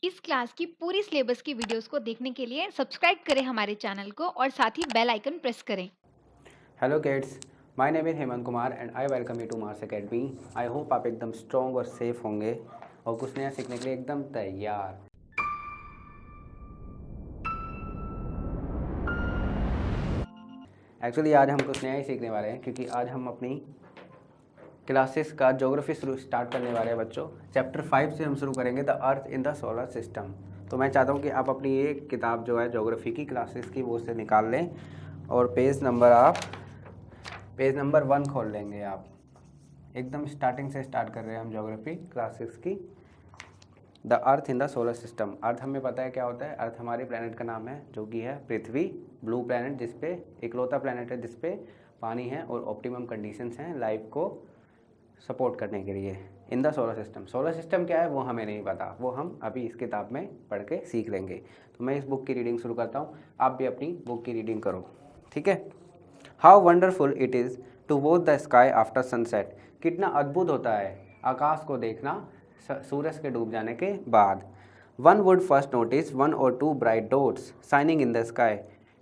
इस क्लास की पूरी सिलेबस की वीडियोस को देखने के लिए सब्सक्राइब करें हमारे चैनल को और साथ ही बेल आइकन प्रेस करें। Hello kids, my name is Hemant Kumar and I welcome you to Mars Academy. I hope आप एकदम स्ट्रॉन्ग और सेफ होंगे और कुछ नया सीखने के लिए एकदम तैयार। एक्चुअली आज हम कुछ नया ही सीखने वाले हैं क्योंकि आज हम अपनी क्लासेस का ज्योग्राफी शुरू स्टार्ट करने वाले हैं बच्चों। चैप्टर 5 से हम शुरू करेंगे the earth in the solar system. तो मैं चाहता हूँ कि आप अपनी ये किताब जो है ज्योग्राफी की क्लासेस की वो से निकाल लें और पेज नंबर 1 खोल लेंगे आप। एकदम स्टार्टिंग से स्टार्ट कर रहे हैं हम ज्योग्राफी क्लासेस की। The earth in the solar system. Earth हमें पता है क्या होता है। अर्थ हमारे प्लेनेट का नाम है जो कि है पृथ्वी, ब्लू प्लेनेट, जिसपे इकलौता प्लेनेट है जिसपे पानी है और ऑप्टिमम कंडीशंस हैं लाइफ को सपोर्ट करने के लिए इन the solar system. Solar system क्या है वो हमें नहीं पता, वो हम अभी इस किताब में पढ़ के सीख लेंगे। तो मैं इस बुक की रीडिंग शुरू करता हूँ, आप भी अपनी बुक की रीडिंग करो, ठीक है। How wonderful it is to watch the sky after sunset. कितना अद्भुत होता है आकाश को देखना सूरज के डूब जाने के बाद। One would first notice 1 or 2 bright dots shining in the sky.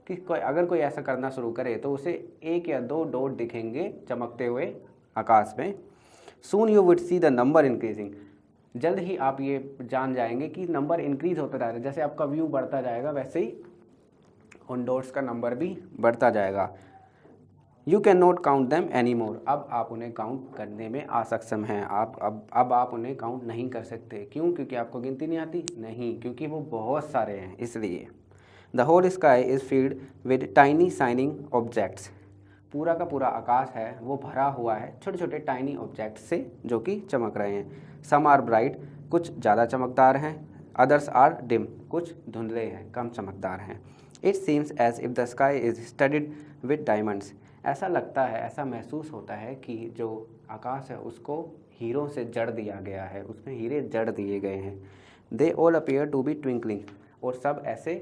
कि अगर कोई ऐसा करना शुरू करे तो उसे 1 या 2 डॉट दिखेंगे चमकते हुए आकाश में। Soon you would see the number increasing. जल्द ही आप ये जान जाएंगे कि नंबर इंक्रीज होता जा रहा है। जैसे आपका व्यू बढ़ता जाएगा वैसे ही उन डॉट्स का नंबर भी बढ़ता जाएगा। You can not count them any more. अब आप उन्हें काउंट करने में असक्षम हैं। अब आप उन्हें काउंट नहीं कर सकते। क्यों? क्योंकि आपको गिनती नहीं आती? नहीं, क्योंकि वो बहुत सारे हैं इसलिए। The whole sky is filled with tiny shining objects. पूरा का पूरा आकाश है वो भरा हुआ है छोटे छोटे टाइनी ऑब्जेक्ट्स से जो कि चमक रहे हैं। सम आर ब्राइट, कुछ ज़्यादा चमकदार हैं। अदर्स आर डिम, कुछ धुंधले हैं, कम चमकदार हैं। It seems as if the sky is studded with diamonds. ऐसा लगता है, ऐसा महसूस होता है कि जो आकाश है उसको हीरों से जड़ दिया गया है, उसमें हीरे जड़ दिए गए हैं। They all appear to be twinkling. और सब ऐसे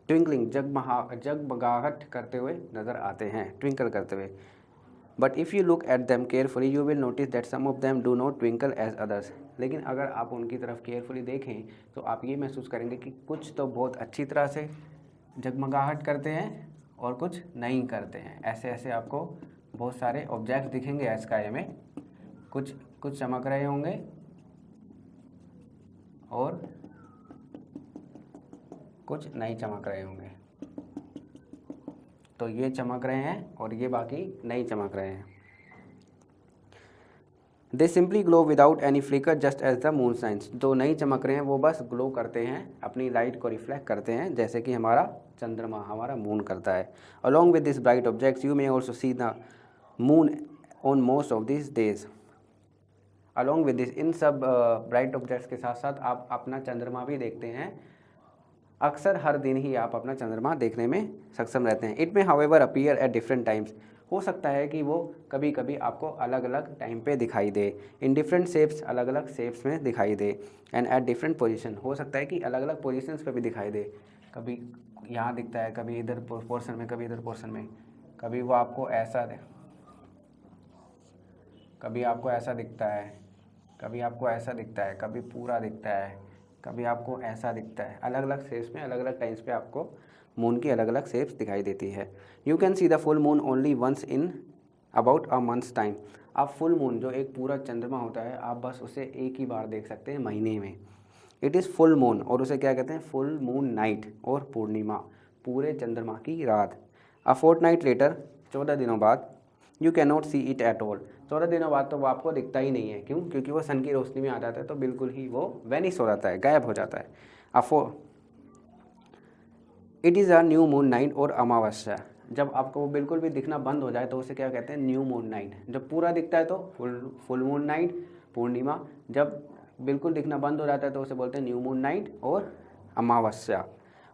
ट्विंकलिंग जगमगाहट करते हुए नज़र आते हैं, ट्विंकल करते हुए। But if you look at them carefully you will notice that some of them do not twinkle as others. लेकिन अगर आप उनकी तरफ केयरफुली देखें तो आप ये महसूस करेंगे कि कुछ तो बहुत अच्छी तरह से जगमगाहट करते हैं और कुछ नहीं करते हैं। ऐसे ऐसे आपको बहुत सारे ऑब्जेक्ट दिखेंगे स्काई में। कुछ कुछ चमक रहे होंगे और कुछ नहीं चमक रहे होंगे। तो ये चमक रहे हैं और ये बाकी नहीं चमक रहे हैं। They simply glow without any flicker just as the moon shines. जो नहीं चमक रहे हैं वो बस ग्लो करते हैं, अपनी लाइट को रिफ्लेक्ट करते हैं जैसे कि हमारा चंद्रमा, हमारा मून करता है। Along with this bright objects you may also see the moon on most of this days. Along with this, इन सब ब्राइट ऑब्जेक्ट्स के साथ साथ आप अपना चंद्रमा भी देखते हैं। अक्सर हर दिन ही आप अपना चंद्रमा देखने में सक्षम रहते हैं। It may however appear at different times. हो सकता है कि वो कभी कभी आपको अलग अलग टाइम पे दिखाई दे। इन डिफरेंट शेप्स, अलग अलग शेप्स में दिखाई दे। एंड एट डिफरेंट पोजीशन, हो सकता है कि अलग अलग पोजीशंस पे भी दिखाई दे। कभी यहाँ दिखता है, कभी इधर पोर्शन में, कभी इधर पोर्शन में। कभी वो आपको ऐसा कभी आपको ऐसा दिखता है, कभी आपको ऐसा दिखता है, कभी पूरा दिखता है, कभी आपको ऐसा दिखता है। अलग अलग शेप्स में, अलग अलग टाइम्स पे आपको मून की अलग अलग शेप्स दिखाई देती है। You can see the full moon only once in about a month's time. आप फुल मून, जो एक पूरा चंद्रमा होता है, आप बस उसे एक ही बार देख सकते हैं महीने में। इट इज़ फुल मून, और उसे क्या कहते हैं? फुल मून नाइट और पूर्णिमा, पूरे चंद्रमा की रात। अ फोर्टनाइट लेटर, 14 दिनों बाद, you can not see it at all. 14 दिनों बाद तो वो आपको दिखता ही नहीं है। क्यों? क्योंकि वो सन की रोशनी में आ जाता है तो बिल्कुल ही वो वेनिश हो जाता है, गायब हो जाता है। अफो it is a new moon night और अमावस्या। जब आपको वो बिल्कुल भी दिखना बंद हो जाए तो उसे क्या कहते हैं? New moon night. जब पूरा दिखता है तो फुल मून नाइट, पूर्णिमा। जब बिल्कुल दिखना बंद हो जाता है तो उसे बोलते हैं न्यू मून नाइट और अमावस्या।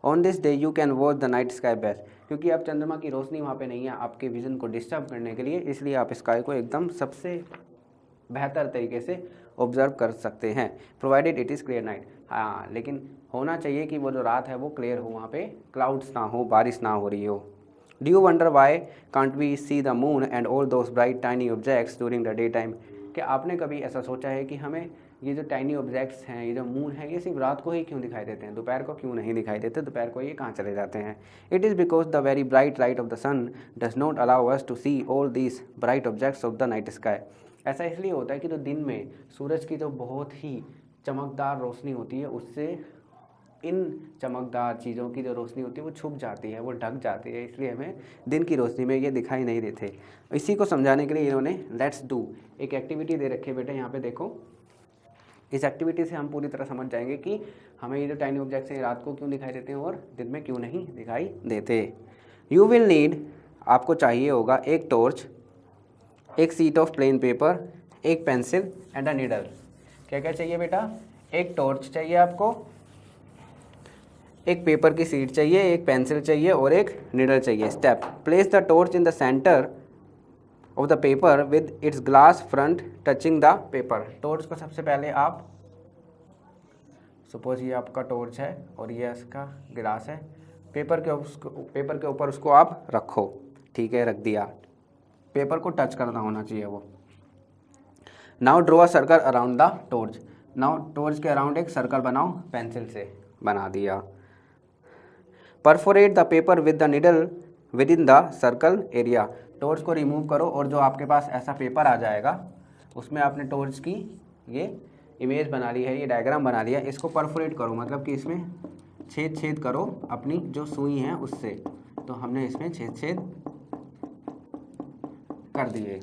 On this day you can watch the night sky best. क्योंकि अब चंद्रमा की रोशनी वहाँ पे नहीं है आपके विजन को डिस्टर्ब करने के लिए, इसलिए आप स्काई को एकदम सबसे बेहतर तरीके से ऑब्जर्व कर सकते हैं, provided it is clear night. हाँ, लेकिन होना चाहिए कि वो जो रात है वो क्लियर हो, वहाँ पे क्लाउड्स ना हो, बारिश ना हो रही हो। Do you wonder why can't we see the moon and all those bright tiny objects during the day time. क्या आपने कभी ऐसा सोचा है कि हमें ये जो टाइनी ऑब्जेक्ट्स हैं, ये जो मून है, ये सिर्फ रात को ही क्यों दिखाई देते हैं, दोपहर को क्यों नहीं दिखाई देते, दोपहर को ये कहाँ चले जाते हैं? It is because the very bright light of the sun does not allow us to see all these bright objects of the night sky. ऐसा इसलिए होता है कि जो दिन में सूरज की जो बहुत ही चमकदार रोशनी होती है, उससे इन चमकदार चीज़ों की जो रोशनी होती है वो छुप जाती है, वो ढक जाती है, इसलिए हमें दिन की रोशनी में ये दिखाई नहीं देते। इसी को समझाने के लिए इन्होंने लेट्स डू एक एक्टिविटी दे रखी है बेटा, यहाँ पे देखो। इस एक्टिविटी से हम पूरी तरह समझ जाएंगे कि हमें ये जो टाइनी ऑब्जेक्ट्स हैं रात को क्यों दिखाई देते हैं और दिन में क्यों नहीं दिखाई देते। यू विल नीड, आपको चाहिए होगा एक टॉर्च, एक शीट ऑफ प्लेन पेपर, एक पेंसिल एंड अ नीडल। क्या क्या चाहिए बेटा? एक टॉर्च चाहिए आपको, एक पेपर की शीट चाहिए, एक पेंसिल चाहिए और एक नीडल चाहिए। Step, place the torch in the centre of the paper with its glass front touching the paper. Torch को सबसे पहले आप, सपोज ये आपका टॉर्च है और ये इसका गिलास है, पेपर के ऊपर उसको आप रखो, ठीक है, रख दिया, पेपर को टच करना होना चाहिए वो। Now draw a circle around the torch. Now torch के अराउंड एक सर्कल बनाओ, पेंसिल से बना दिया। Perforate the paper with the needle with in the circle area. Torch को रिमूव करो और जो आपके पास ऐसा पेपर आ जाएगा उसमें आपने टॉर्च की ये इमेज बना ली है, ये डायग्राम बना लिया, इसको परफोरेट करो, मतलब कि इसमें छेद छेद करो अपनी जो सुई है उससे। तो हमने इसमें छेद छेद कर दिए।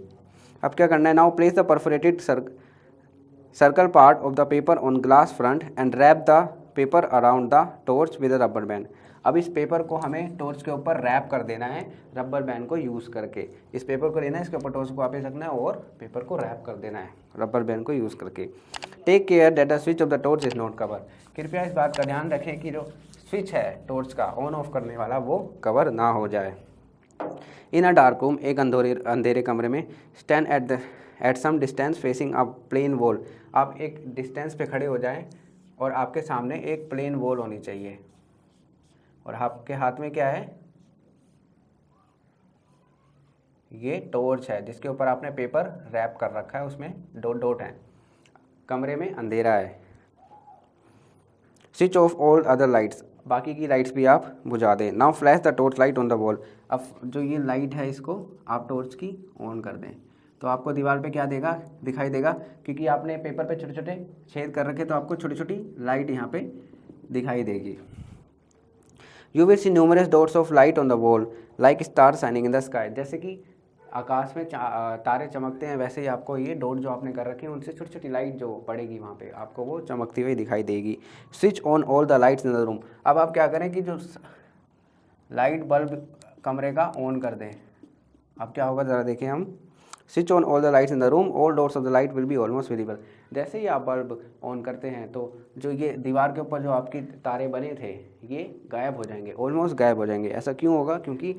अब क्या करना है? Now place the perforated circle part of the paper on glass front end wrap the paper around the torch with a rubber band. अब इस पेपर को हमें टॉर्च के ऊपर रैप कर देना है रबर बैंड को यूज़ करके। इस पेपर को लेना है, इसके ऊपर टॉर्च को वापस रखना है और पेपर को रैप कर देना है रबर बैंड को यूज़ करके। Take care that the switch of the torch is not cover. कृपया इस बात का ध्यान रखें कि जो स्विच है टॉर्च का ऑन ऑफ करने वाला वो कवर ना हो जाए। इन अ डार्क रूम, एक अंधेरे कमरे में, stand at some distance facing a plain wall. आप एक डिस्टेंस पे खड़े हो जाएं और आपके सामने एक प्लेन वॉल होनी चाहिए और आपके हाथ में क्या है? ये टॉर्च है जिसके ऊपर आपने पेपर रैप कर रखा है, उसमें डॉट डॉट हैं। कमरे में अंधेरा है। Switch off all other lights, बाकी की लाइट्स भी आप बुझा दें। Now flash the torch light on the wall. अब जो ये लाइट है इसको आप टॉर्च की ऑन कर दें तो आपको दीवार पे क्या देगा? दिखाई देगा, क्योंकि आपने पेपर पे छोटे छोटे छेद कर रखे तो आपको छोटी छोटी लाइट यहाँ पे दिखाई देगी। You will see numerous dots of light on the wall like star shining in the sky. जैसे कि आकाश में तारे चमकते हैं वैसे ही आपको ये डॉट जो आपने कर रखी है उनसे छोटी छोटी लाइट जो पड़ेगी वहाँ पे आपको वो चमकती हुई दिखाई देगी। Switch on all the lights in the room. अब आप क्या करें कि जो लाइट बल्ब कमरे का ऑन कर दें। अब क्या होगा ज़रा देखें हम। Switch on all the lights in the room, all dots of the light will be almost visible. जैसे ही आप बल्ब ऑन करते हैं तो जो ये दीवार के ऊपर जो आपकी तारे बने थे ये गायब हो जाएंगे, ऑलमोस्ट गायब हो जाएंगे। ऐसा क्यों होगा? क्योंकि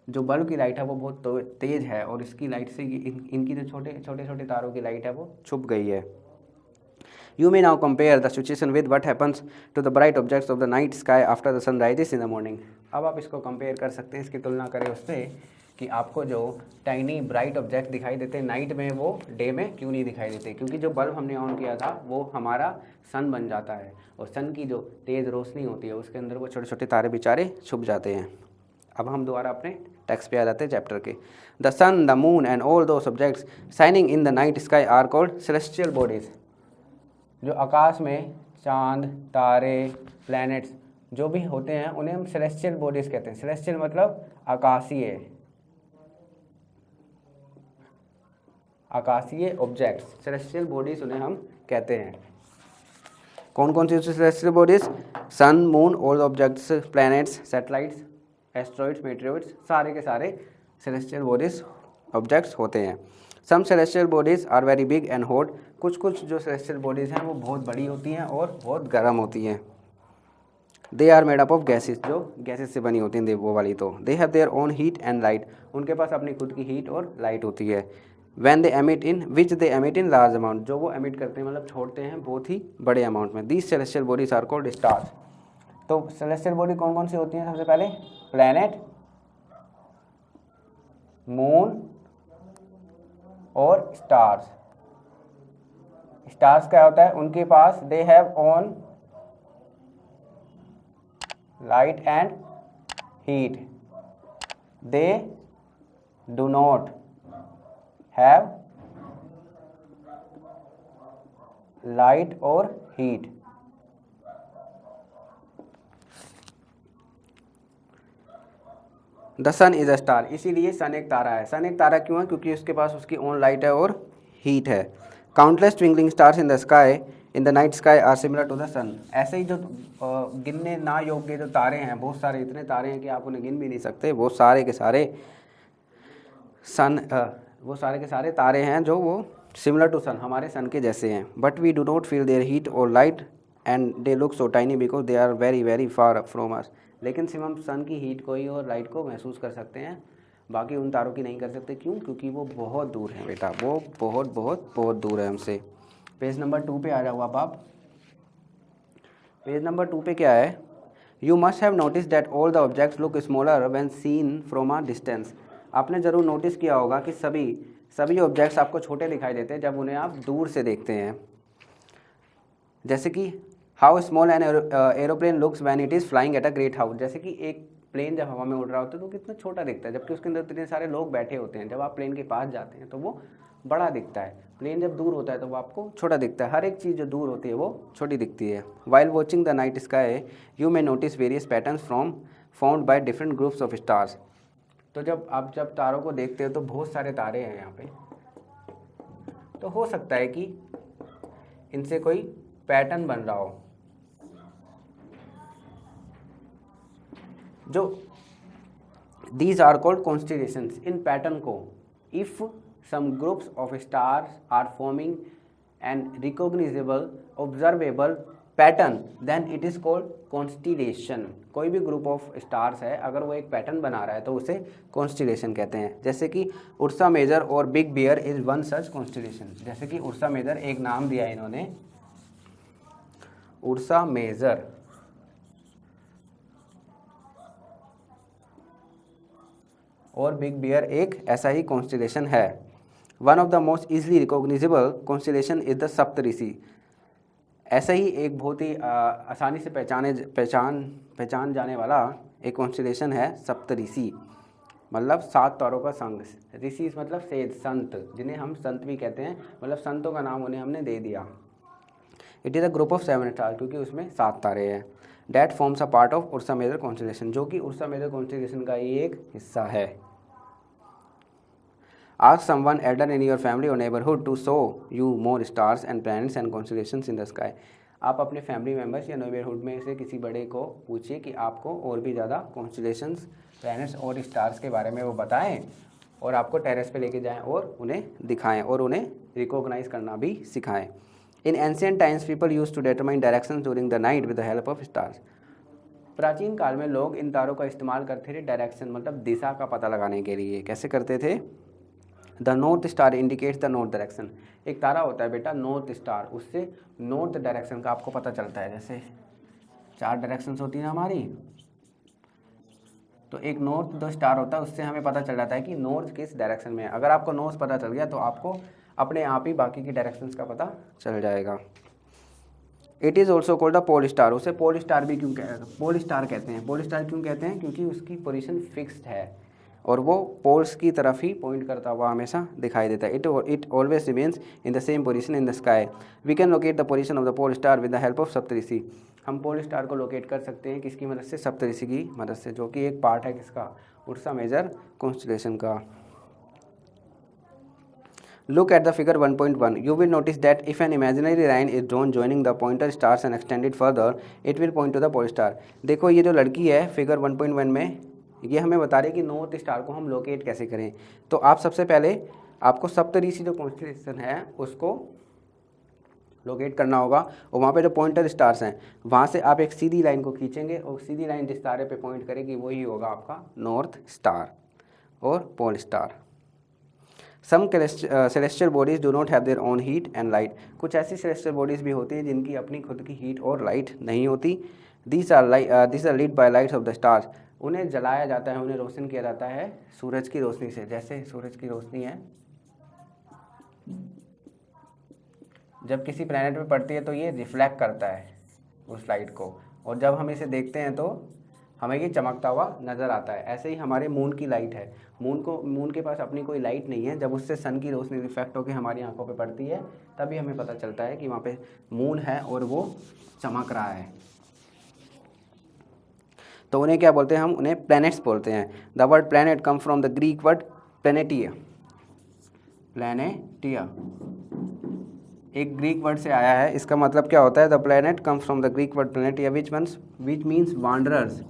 जो बल्ब की लाइट है वो बहुत तेज़ है और इसकी लाइट से इनकी जो छोटे छोटे तारों की लाइट है वो छुप गई है। You may now compare the situation with what happens to the bright objects of the night sky after the sun rises in the morning. अब आप इसको कंपेयर कर सकते हैं, इसकी तुलना करें उससे कि आपको जो टाइनी ब्राइट ऑब्जेक्ट दिखाई देते हैं नाइट में वो डे में क्यों नहीं दिखाई देते। क्योंकि जो बल्ब हमने ऑन किया था वो हमारा सन बन जाता है और सन की जो तेज़ रोशनी होती है उसके अंदर वो छोटे छोटे तारे बेचारे छुप जाते हैं। अब हम दोबारा अपने टेक्स्ट पे आ जाते हैं चैप्टर के। The sun, the moon and all those objects shining in the night sky are called celestial bodies. जो आकाश में चांद, तारे, प्लैनेट्स जो भी होते हैं उन्हें हम सेलेस्टियल बॉडीज़ कहते हैं। सेलेस्टियल मतलब आकाशीय, आकाशीय ऑब्जेक्ट्स, सेलेस्टियल बॉडीज़ उन्हें हम कहते हैं। कौन कौन सी celestial bodies? Sun, moon, all objects, planets, satellites, asteroids, meteoroids, सारे के सारे सेलेस्टियल बॉडीज़ ऑब्जेक्ट्स होते हैं। Some celestial bodies are very big and hot. कुछ जो सेलेस्टियल बॉडीज़ हैं वो बहुत बड़ी होती हैं और बहुत गर्म होती हैं। They are made up of gases, जो गैसेस से बनी होती हैं वो वाली। तो they have their own heat and light, उनके पास अपनी खुद की हीट और लाइट होती है। When they emit in which they emit in large amount, जो वो एमिट करते हैं मतलब छोड़ते हैं बहुत ही बड़े अमाउंट में। These celestial bodies are called stars. तो सेलेस्टियल बॉडी कौन कौन सी होती हैं? सबसे पहले प्लैनेट, मून और स्टार्स। स्टार्स क्या होता है, उनके पास they have own light and heat, they do not have light और heat. The sun is a star, इसीलिए सन एक तारा है। सन एक तारा क्यों है, क्योंकि उसके पास उसकी ओन लाइट है और हीट है। Countless twinkling stars in the sky in the night sky are similar to the sun. ऐसे ही जो गिनने ना योग्य जो तारे हैं, बहुत सारे इतने तारे हैं कि आप उन्हें गिन भी नहीं सकते, वो सारे के सारे वो सारे के सारे तारे हैं जो वो सिमिलर टू सन, हमारे सन के जैसे हैं। But we do not feel their heat और light and they look so tiny because they are very very far from us. लेकिन सिर्फ हम सन की हीट को ही और लाइट को महसूस कर सकते हैं, बाकी उन तारों की नहीं कर सकते। क्यों? क्योंकि वो बहुत दूर हैं बेटा, वो बहुत बहुत बहुत दूर है हमसे। पेज नंबर 2 पे आ जाओ आप। पेज नंबर 2 पे क्या है, you must have notice that all the objects look smaller when seen from a distance. आपने ज़रूर नोटिस किया होगा कि सभी ऑब्जेक्ट्स आपको छोटे दिखाई देते हैं जब उन्हें आप दूर से देखते हैं। जैसे कि how small an aeroplane looks when it is flying at a great height. जैसे कि एक प्लेन जब हवा में उड़ रहा होता है तो कितना छोटा दिखता है, जबकि उसके अंदर इतने सारे लोग बैठे होते हैं। जब आप प्लेन के पास जाते हैं तो वो बड़ा दिखता है, प्लेन जब दूर होता है तो वो आपको छोटा दिखता है। हर एक चीज़ जो दूर होती है वो छोटी दिखती है। While watching the night sky you may notice various patterns found by different groups of stars. तो जब तारों को देखते हो तो बहुत सारे तारे हैं यहाँ पे, तो हो सकता है कि इनसे कोई पैटर्न बन रहा हो। जो दीज आर कॉल्ड कॉन्स्टिलेशंस। इन पैटर्न को if some groups of stars are forming an recognisable observable pattern then it is called constellation. कोई भी ग्रुप ऑफ स्टार्स है, अगर वो एक पैटर्न बना रहा है तो उसे कॉन्स्टिलेशन कहते हैं। जैसे कि उर्सा मेजर और Big Bear is one such constellation. जैसे कि उर्सा मेजर एक नाम दिया है इन्होंने, उर्सा मेजर और बिग बियर एक ऐसा ही कॉन्स्टिलेशन है। One of the most easily recognisable constellation is the Saptarishi. ऐसा ही एक बहुत ही आसानी से पहचान जाने वाला एक कॉन्स्टिलेशन है सप्तऋषि, मतलब 7 तारों का संघ। ऋषि मतलब सेठ, संत, जिन्हें हम संत भी कहते हैं, मतलब संतों का नाम उन्हें हमने दे दिया। It is a group of 7 star, क्योंकि उसमें 7 तारे हैं। That forms a part of Ursa Major constellation, जो कि उर्सा मेजर कॉन्स्टिलेशन का ही एक हिस्सा है। Ask someone elder in your family or neighborhood to show you more stars and planets and constellations in the sky. आप अपने family members या neighbourhood में से किसी बड़े को पूछिए कि आपको और भी ज़्यादा कॉन्स्टिलेशंस, प्लैनेट्स और स्टार्स के बारे में वो बताएं, और आपको टेरेस पे लेके जाएं और उन्हें दिखाएं और उन्हें रिकॉग्नाइज करना भी सिखाएं। In ancient times people use to determine directions during the night with the help of stars. प्राचीन काल में लोग इन तारों का इस्तेमाल करते थे डायरेक्शन, मतलब दिशा का पता लगाने के लिए। कैसे करते थे? The north star indicates the north direction. एक तारा होता है बेटा नॉर्थ स्टार, उससे नॉर्थ डायरेक्शन का आपको पता चलता है। जैसे 4 डायरेक्शंस होती हैं हमारी, तो एक नॉर्थ जो स्टार होता है उससे हमें पता चल जाता है कि नॉर्थ किस डायरेक्शन में है। अगर आपको नॉर्थ पता चल गया तो आपको अपने आप ही बाकी की डायरेक्शंस का पता चल जाएगा। It is also called the pole star. उसे पोल स्टार भी पोल स्टार कहते हैं। पोल स्टार क्यों कहते हैं? क्योंकि उसकी पोजीशन फिक्स्ड है और वो पोल्स की तरफ ही पॉइंट करता हुआ हमेशा दिखाई देता है। It always remains in the same position in the sky. We can locate the position of the pole star with the help of Saptarishi. हम पोल स्टार को लोकेट कर सकते हैं किसकी मदद से? सप्तऋषि की मदद से, जो कि एक पार्ट है किसका? उर्सा मेजर कॉन्स्टिलेशन का। Look at the figure 1.1. You will notice that if an imaginary line is drawn joining the pointer stars and extended further, it will point to the pole star. देखो ये जो लड़की है figure 1.1 में, ये हमें बता रही है कि नॉर्थ स्टार को हम लोकेट कैसे करें। तो आप सबसे पहले आपको सप्तऋषि जो कॉन्स्टिलेशन है उसको लोकेट करना होगा, और वहाँ पे जो पॉइंटर स्टार्स हैं वहाँ से आप एक सीधी लाइन को खींचेंगे और सीधी लाइन जिस तारे पे पॉइंट करेगी वही होगा आपका नॉर्थ स्टार और pole star. Some celestial bodies do not have their own heat and light. कुछ ऐसी सेलेस्टियल बॉडीज़ भी होती हैं जिनकी अपनी खुद की हीट और लाइट नहीं होती। This are lead by lights of the stars. उन्हें जलाया जाता है, उन्हें रोशन किया जाता है सूरज की रोशनी से। जैसे सूरज की रोशनी है, जब किसी प्लैनेट पे पड़ती है तो ये रिफ्लेक्ट करता है उस लाइट को, और जब हम इसे देखते हैं तो हमें ये चमकता हुआ नज़र आता है। ऐसे ही हमारे मून की लाइट है, मून के पास अपनी कोई लाइट नहीं है, जब उससे सन की रोशनी रिफ्लेक्ट होकर हमारी आंखों पे पड़ती है तभी हमें पता चलता है कि वहाँ पे मून है और वो चमक रहा है। तो उन्हें क्या बोलते हैं हम? उन्हें प्लैनेट्स बोलते हैं। The word planet come from the Greek word planetia. Planetia एक ग्रीक वर्ड से आया है। इसका मतलब क्या होता है? The planet come from the Greek word planetia which means wanderers.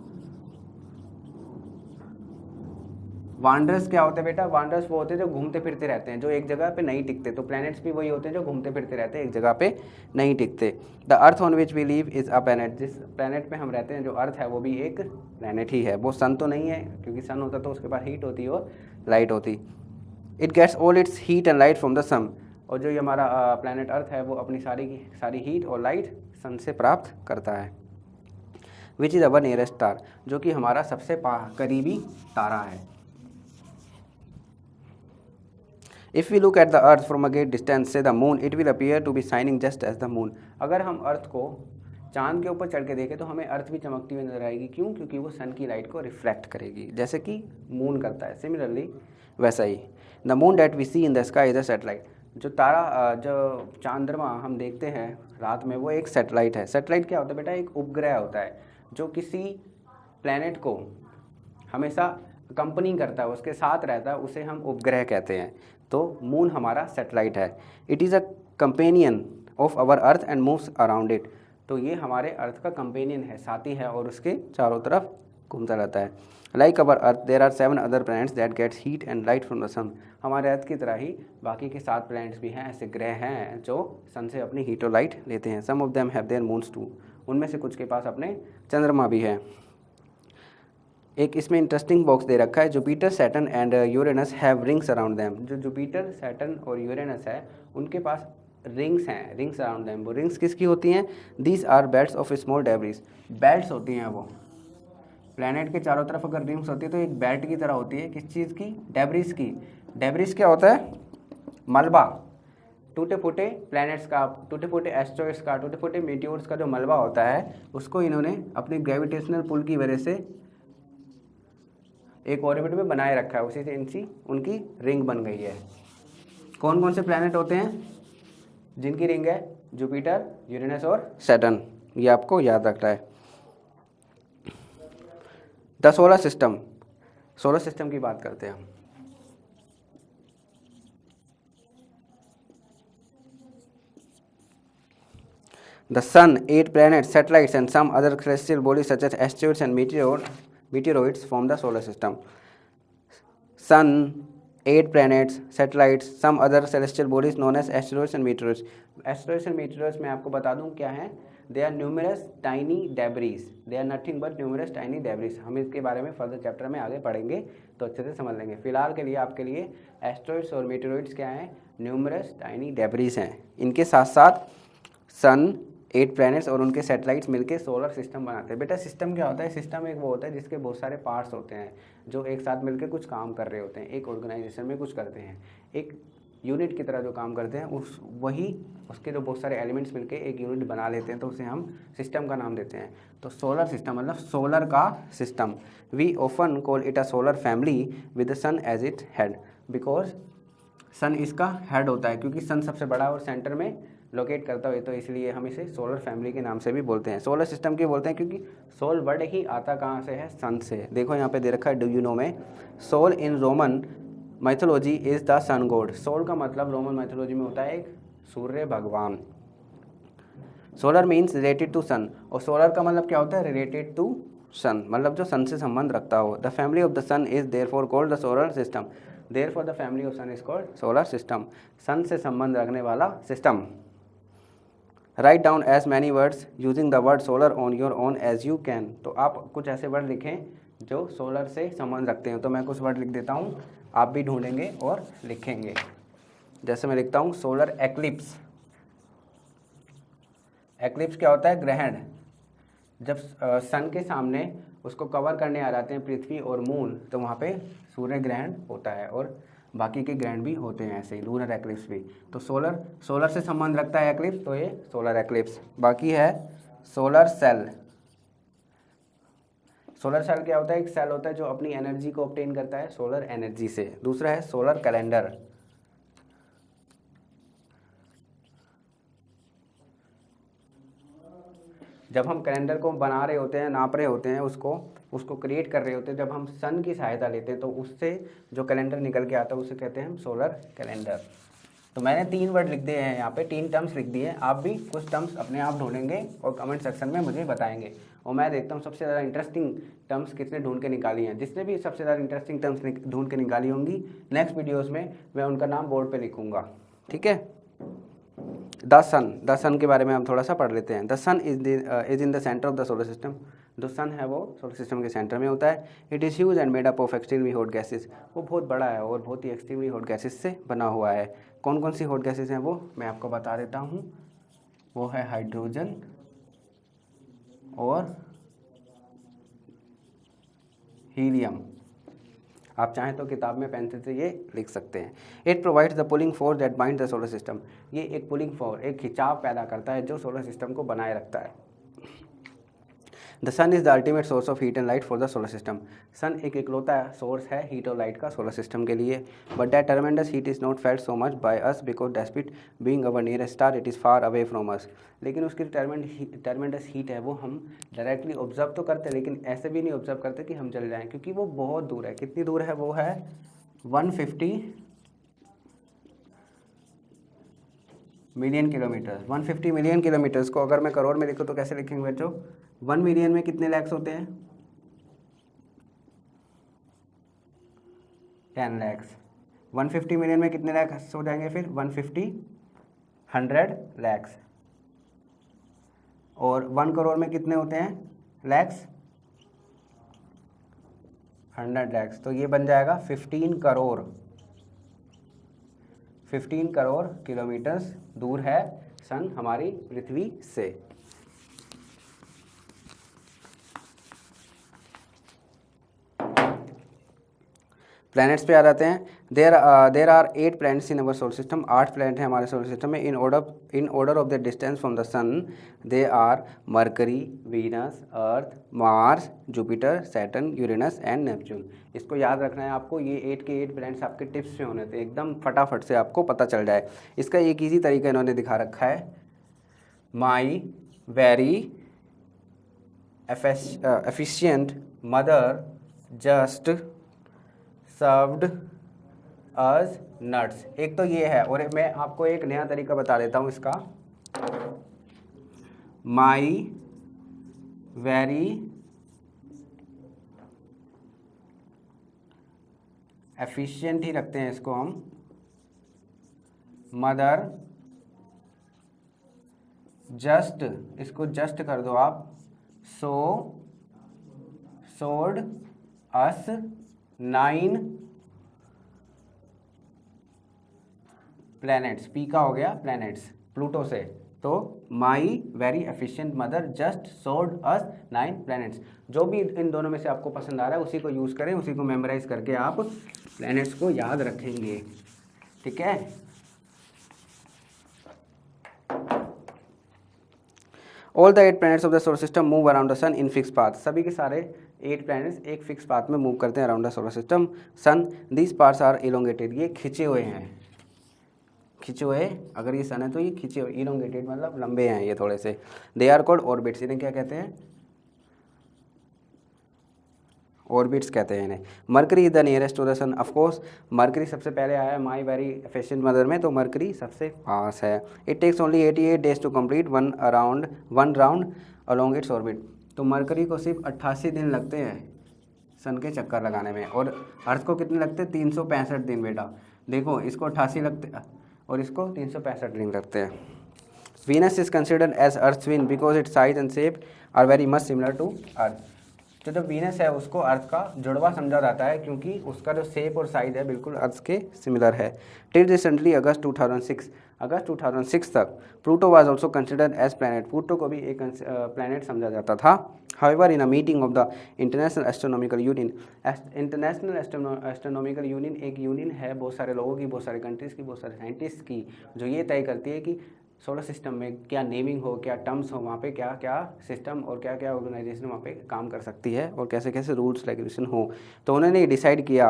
Wanderers क्या होते हैं बेटा? वांडरर्स वो होते हैं जो घूमते फिरते रहते हैं, जो एक जगह पे नहीं टिकते। तो प्लैनेट्स भी वही होते हैं जो घूमते फिरते रहते हैं, एक जगह पे नहीं टिकते। The earth on which we live is a planet. जिस प्लैनेट पे हम रहते हैं, जो अर्थ है, वो भी एक प्लैनेट ही है। वो सन तो नहीं है, क्योंकि सन होता तो उसके पास हीट होती और लाइट होती। It gets all its heat and light from the sun. और जो ये हमारा प्लैनेट अर्थ है वो अपनी सारी की सारी हीट और लाइट सन से प्राप्त करता है। Which is our nearest star, जो कि हमारा सबसे करीबी तारा है। If we look at the earth from a great distance, say the moon, it will appear to be shining just as the moon. अगर हम अर्थ को चांद के ऊपर चढ़ के देखें तो हमें अर्थ भी चमकती हुई नजर आएगी। क्यों? क्योंकि वो सन की लाइट को रिफ्लेक्ट करेगी, जैसे कि मून करता है। सिमिलरली वैसा ही the moon that we see in the sky is a satellite. जो तारा, जो चंद्रमा हम देखते हैं रात में, वो एक सैटेलाइट है। सैटेलाइट क्या होता है बेटा? एक उपग्रह होता है जो किसी प्लैनेट को हमेशा कंपनी करता है, उसके साथ रहता है, उसे हम उपग्रह कहते हैं। तो मून हमारा सैटेलाइट है। It is a companion of our earth and moves around it. तो ये हमारे अर्थ का कंपेनियन है, साथी है, और उसके चारों तरफ घूमता रहता है। Like our earth there are 7 other planets that gets heat and light from the sun. हमारे अर्थ की तरह ही बाकी के 7 प्लैनेट्स भी हैं, ऐसे ग्रह हैं जो सन से अपनी हीट और लाइट लेते हैं। Some of them have their moons too. उनमें से कुछ के पास अपने चंद्रमा भी है। एक इसमें इंटरेस्टिंग बॉक्स दे रखा है। Jupiter, Saturn and Uranus have rings around them. जो जुपिटर, सैटर्न और यूरेनस है, उनके पास रिंग्स हैं, रिंग्स अराउंड देम। वो रिंग्स किसकी होती हैं? These are belts of small debris. Belts होती हैं वो। प्लैनेट के चारों तरफ अगर रिंग्स होती है तो एक बेल्ट की तरह होती है। किस चीज़ की? डेब्रिस की। डेब्रिस क्या होता है? मलबा। टूटे फूटे प्लैनेट्स का, टूटे फूटे एस्ट्रॉइड्स का, टूटे फूटे मीटियोर्स का जो मलबा होता है, उसको इन्होंने अपनी ग्रेविटेशनल पुल की वजह से एक ऑर्बिट में बनाए रखा है। उसी से इनकी उनकी रिंग बन गई है। कौन कौन से प्लैनेट होते हैं जिनकी रिंग है? जुपिटर, यूरेनस और सैटर्न। ये आपको याद रखना है। The solar system. Solar system की बात करते हैं हम। The sun, 8 planets, satellites and some other celestial bodies such as asteroids and meteoroids form the solar system. Sun, 8 planets, satellites, some other celestial bodies known as asteroids and meteoroids. Asteroids and meteoroids मैं आपको बता दूं क्या हैं? They are numerous tiny debris. They are nothing but numerous tiny debris. हम इसके बारे में फर्दर चैप्टर में आगे पढ़ेंगे तो अच्छे से समझ लेंगे। फिलहाल के लिए आपके लिए एस्ट्रॉइड्स और मीटेरोइड्स क्या हैं? न्यूमरस टाइनी डेब्रिस हैं। इनके साथ साथ सन, 8 प्लैनेट्स और उनके सैटेलाइट्स मिलके सोलर सिस्टम बनाते हैं। बेटा सिस्टम क्या होता है? सिस्टम एक वो होता है जिसके बहुत सारे पार्ट्स होते हैं जो एक साथ मिलकर कुछ काम कर रहे होते हैं, एक ऑर्गेनाइजेशन में कुछ करते हैं, एक यूनिट की तरह जो काम करते हैं, उसके जो बहुत सारे एलिमेंट्स मिलके एक यूनिट बना लेते हैं, तो उसे हम सिस्टम का नाम देते हैं। तो सोलर सिस्टम मतलब सोलर का system. We often call it a solar family with the sun as it head, because sun इसका हेड होता है, क्योंकि सन सबसे बड़ा और सेंटर में लोकेट करता है, तो इसलिए हम इसे सोलर फैमिली के नाम से भी बोलते हैं। सोलर सिस्टम क्यों बोलते हैं? क्योंकि सोल वर्ड ही आता कहाँ से है? सन से। देखो यहाँ पे दे रखा है, डू यू नो में, Sol in Roman mythology is the sun god. Sol का मतलब रोमन माइथोलॉजी में होता है एक सूर्य भगवान। सोलर मीन्स रिलेटेड टू सन, और सोलर का मतलब क्या होता है? रिलेटेड टू सन, मतलब जो सन से संबंध रखता हो। The family of the sun is therefore called the solar system. Therefore the family of sun is called solar system. Sun से संबंध रखने वाला system. Write down as many words using the word solar on your own as you can. तो आप कुछ ऐसे word लिखें जो सोलर से संबंध रखते हैं। तो मैं कुछ वर्ड लिख देता हूँ, आप भी ढूंढेंगे और लिखेंगे। जैसे मैं लिखता हूँ सोलर एक्लिप्स। एक्लिप्स क्या होता है? ग्रहण। जब सन के सामने उसको कवर करने आ जाते हैं पृथ्वी और मून, तो वहाँ पे सूर्य ग्रहण होता है। और बाकी के ग्रहण भी होते हैं ऐसे ही, लूनर एक्लिप्स भी। तो सोलर से संबंध रखता है एक्लिप्स, तो ये सोलर एक्लिप्स। बाकी है सोलर सेल। सोलर सेल क्या होता है? एक सेल होता है जो अपनी एनर्जी को ऑब्टेन करता है सोलर एनर्जी से। दूसरा है सोलर कैलेंडर। जब हम कैलेंडर को बना रहे होते हैं, नाप रहे होते हैं, उसको क्रिएट कर रहे होते हैं, जब हम सन की सहायता लेते हैं तो उससे जो कैलेंडर निकल के आता है उसे कहते हैं हम सोलर कैलेंडर। तो मैंने 3 वर्ड लिख दिए हैं यहाँ पे, 3 टर्म्स लिख दिए हैं। आप भी कुछ टर्म्स अपने आप ढूंढेंगे और कमेंट सेक्शन में मुझे बताएंगे, और मैं देखता हूँ सबसे ज़्यादा इंटरेस्टिंग टर्म्स किसने ढूंढ के निकाली हैं। जिसने भी सबसे ज़्यादा इंटरेस्टिंग टर्म्स ढूंढ के निकाली होंगी, नेक्स्ट वीडियोज़ में मैं उनका नाम बोर्ड पर लिखूँगा। ठीक है। द सन के बारे में हम थोड़ा सा पढ़ लेते हैं। The sun is in the centre of the solar system. जो सन है वो सोलर सिस्टम के सेंटर में होता है। It is huge and made up of extremely hot gases. वो बहुत बड़ा है और बहुत ही एक्सट्रीमली हॉट गैसेस से बना हुआ है। कौन कौन सी हॉट गैसेस हैं वो मैं आपको बता देता हूँ। वो है हाइड्रोजन और हीलियम। आप चाहें तो किताब में पेंसिल से ये लिख सकते हैं। It provides the pulling force that bind the solar system. ये एक पुलिंग फोर्स, एक खिंचाव पैदा करता है जो सोलर सिस्टम को बनाए रखता है। The sun is the ultimate source of heat and light for the solar system. Sun एक इकलौता सोर्स है हीट और लाइट का सोलर सिस्टम के लिए। But that tremendous heat is not felt so much by us because despite being our nearest star it is far away from us. लेकिन उसकी tremendous heat है वो हम डायरेक्टली ऑब्जर्व तो करते हैं, लेकिन ऐसे भी नहीं ऑब्जर्व करते कि हम जल जाएँ, क्योंकि वो बहुत दूर है। कितनी दूर है? वो है 150 मिलियन किलोमीटर। 150 मिलियन किलोमीटर्स को अगर मैं करोड़ में लिखूँ तो कैसे लिखेंगे बच्चों? 1 मिलियन में कितने लैक्स होते हैं? 10 लैक्स। 150 मिलियन में कितने लैक्स हो जाएंगे फिर? 100 लैक्स। और 1 करोड़ में कितने होते हैं लैक्स? 100 लैक्स। तो ये बन जाएगा 15 करोड़। 15 करोड़ किलोमीटर्स दूर है सन हमारी पृथ्वी से। प्लैनेट्स पे आ जाते हैं। There are 8 planets in our solar system. 8 planet हैं हमारे सोलर सिस्टम में। In order of the distance from the sun they are Mercury, Venus, Earth, Mars, Jupiter, Saturn, Uranus and Neptune. इसको याद रखना है आपको। ये 8 के 8 प्लैनेट्स आपके टिप्स में होने थे, एकदम फटाफट से आपको पता चल जाए। इसका एक ईजी तरीका इन्होंने दिखा रखा है। My very efficient mother just served us nuts. एक तो ये है, और मैं आपको एक नया तरीका बता देता हूँ इसका। माई वेरी एफिशिएंट ही रखते हैं इसको हम। मदर जस्ट, इसको जस्ट कर दो आप। सोड अस 9 प्लैनेट्स। पी का हो गया प्लैनेट्स प्लूटो से। तो my very efficient mother just सोड अस 9 प्लैनेट्स। जो भी इन दोनों में से आपको पसंद आ रहा है उसी को यूज़ करें, उसी को मेमोराइज करके आप प्लैनेट्स को याद रखेंगे। ठीक है। All the 8 planets of the solar system move around the sun in fix path. सभी के सारे 8 प्लैनेट्स एक फिक्स पाथ में मूव करते हैं around the solar system sun. These parts are elongated. ये खिंचे हुए हैं। खिंचे हुए, अगर ये सन है तो ये खिंचे हुए, इलोंगेटेड मतलब लंबे हैं ये थोड़े से। They are called orbits. इन्हें क्या कहते हैं? ऑर्बिट्स कहते हैं इन्हें। Mercury is the nearest to the sun. Of course Mercury सबसे पहले आया है माई वेरी एफिशिएंट मदर में, तो मरकरी सबसे पास है। It takes only 88 days to complete one round along its orbit. तो मरकरी को सिर्फ 88 दिन लगते हैं सन के चक्कर लगाने में, और अर्थ को कितने लगते हैं? 365 दिन। बेटा देखो, इसको 88 लगते और इसको 365 दिन लगते हैं। Venus is considered as earth twin because its size and shape are very much similar to earth. तो जो वीनस है उसको अर्थ का जुड़वा समझा जाता है क्योंकि उसका जो शेप और साइज है बिल्कुल अर्थ के सिमिलर है। टिल रिसेंटली अगस्त 2006 तक Pluto was also considered as planet, Pluto को भी एक प्लैनेट समझा जाता था। However in a meeting of the International Astronomical Union, International Astronomical Union एक यूनियन है बहुत सारे लोगों की, बहुत सारे कंट्रीज़ की, बहुत सारे साइंटिस्ट की, जो ये तय करती है कि सोलर सिस्टम में क्या नेमिंग हो, क्या टर्म्स हो, वहाँ पे क्या क्या सिस्टम और क्या क्या ऑर्गेनाइजेशन वहाँ पे काम कर सकती है और कैसे कैसे रूल्स रेगुलेशन हो। तो उन्होंने डिसाइड किया,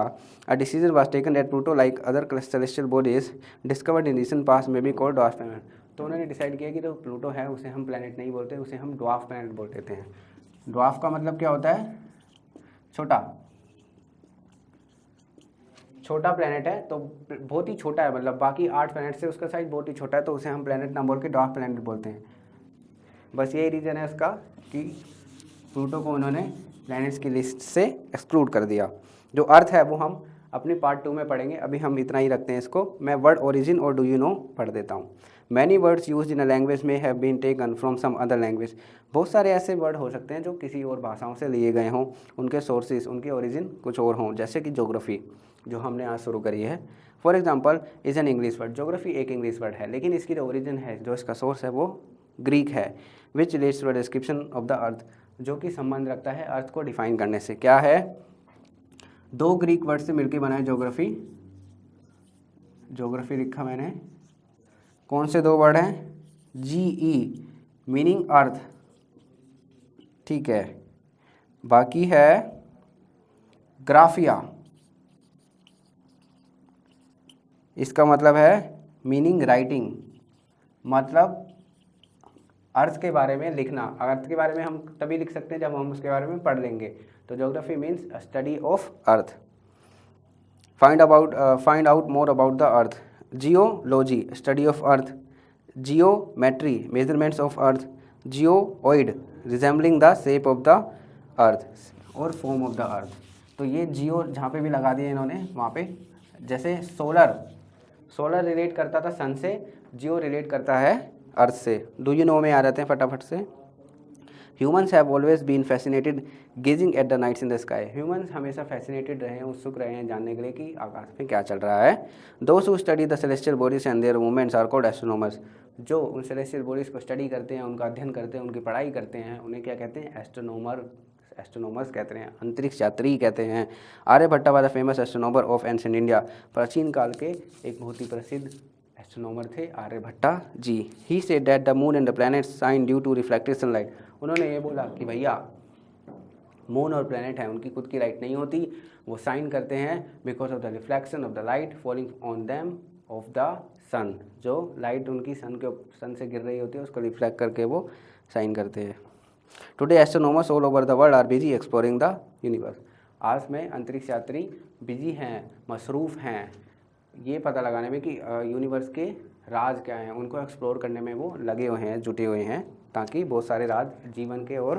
a decision was taken that Pluto like other celestial bodies discovered in recent past may be called dwarf planet. तो उन्होंने डिसाइड किया कि जो प्लूटो है उसे हम प्लैनेट नहीं बोलते, उसे हम ड्वार्फ प्लैनेट बोल देते हैं। ड्वार्फ का मतलब क्या होता है? छोटा, छोटा प्लैनेट है, तो बहुत ही छोटा है, मतलब बाकी 8 प्लैनेट से उसका साइज बहुत ही छोटा है, तो उसे हम प्लैनेट ना बोल के ड्वार्फ प्लैनेट बोलते हैं। बस यही रीज़न है उसका कि प्लूटो को उन्होंने प्लैनेट्स की लिस्ट से एक्सक्लूड कर दिया। जो अर्थ है वो हम अपनी पार्ट 2 में पढ़ेंगे, अभी हम इतना ही रखते हैं इसको। मैं वर्ड ओरिजिन और डू यू नो पढ़ देता हूँ। Many words use in a language में have been taken from some other language, बहुत सारे ऐसे वर्ड हो सकते हैं जो किसी और भाषाओं से लिए गए हों, उनके सोर्सेज, उनके ओरिजिन कुछ और हों, जैसे कि ज्योग्राफी जो हमने आज शुरू करी है। For example is an English word, geography एक इंग्लिश वर्ड है, लेकिन इसकी जो ओरिजिन है, जो इसका सोर्स है वो ग्रीक है। Which relates to the description of the earth, जो कि संबंध रखता है अर्थ को डिफाइन करने से। क्या है? 2 ग्रीक वर्ड से मिलकर बना है ज्योग्राफी। ज्योग्राफी लिखा मैंने, कौन से 2 वर्ड हैं? GE मीनिंग अर्थ, ठीक है। बाकी है ग्राफिया, इसका मतलब है मीनिंग राइटिंग, मतलब अर्थ के बारे में लिखना। अर्थ के बारे में हम तभी लिख सकते हैं जब हम उसके बारे में पढ़ लेंगे। तो geography means study of earth. Find out more about the earth. Geology study of earth. Geometry measurements of earth. Geoid resembling the shape of the अर्थ और फॉर्म ऑफ द अर्थ। तो ये जियो जहाँ पे भी लगा दिए इन्होंने वहाँ पे, जैसे सोलर रिलेट करता था सन से, जियो रिलेट करता है अर्थ से। डू यू नो में आ जाते हैं फटाफट से। Humans have always been fascinated gazing at the nights in the sky, humans हमेशा फैसिनेटेड रहे हैं, उत्सुक रहे हैं जानने के लिए कि आकाश में क्या चल रहा है। Those who study the celestial bodies and their movements are called astronomers, जो उन सेलेस्टियल बॉडीज़ को स्टडी करते हैं, उनका अध्ययन करते हैं, उनकी पढ़ाई करते हैं, उन्हें क्या कहते हैं? एस्ट्रोनॉमर्स कहते हैं, अंतरिक्ष यात्री कहते हैं। Aryabhata was the famous astronomer of ancient India, प्राचीन काल के एक बहुत ही प्रसिद्ध एस्ट्रोनॉमर थे Aryabhata ji. He said that the moon and the planets shine due to reflected sunlight, उन्होंने ये बोला कि भैया मून और प्लैनेट हैं उनकी खुद की लाइट नहीं होती, वो शाइन करते हैं because of the reflection of the light falling on them of the sun, जो लाइट उनकी सन से गिर रही होती है उसको रिफ्लेक्ट करके वो शाइन करते हैं। Today astronomers all over the world are busy exploring the universe, आज में अंतरिक्ष यात्री बिजी हैं, मसरूफ़ हैं ये पता लगाने में कि यूनिवर्स के राज क्या हैं, उनको एक्सप्लोर करने में वो लगे हुए हैं, जुटे हुए हैं, ताकि बहुत सारे राज जीवन के और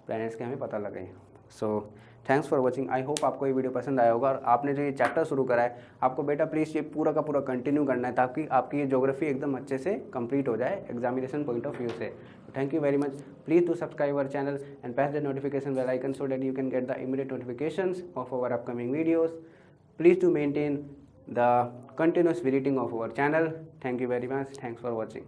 प्लैनेट्स के हमें पता लगे। So thanks for watching. I hope आपको ये वीडियो पसंद आया होगा, और आपने जो ये चैप्टर शुरू करा है आपको बेटा प्लीज़ ये पूरा का पूरा कंटिन्यू करना है, ताकि आपकी ये ज्योग्राफी एकदम अच्छे से कंप्लीट हो जाए एग्जामिनेशन पॉइंट ऑफ व्यू से। Thank you very much. Please do subscribe our channel and press the notification bell icon so that you can get the immediate notifications of our upcoming videos. Please do maintain the continuous visiting of our channel. Thank you very much. Thanks for watching.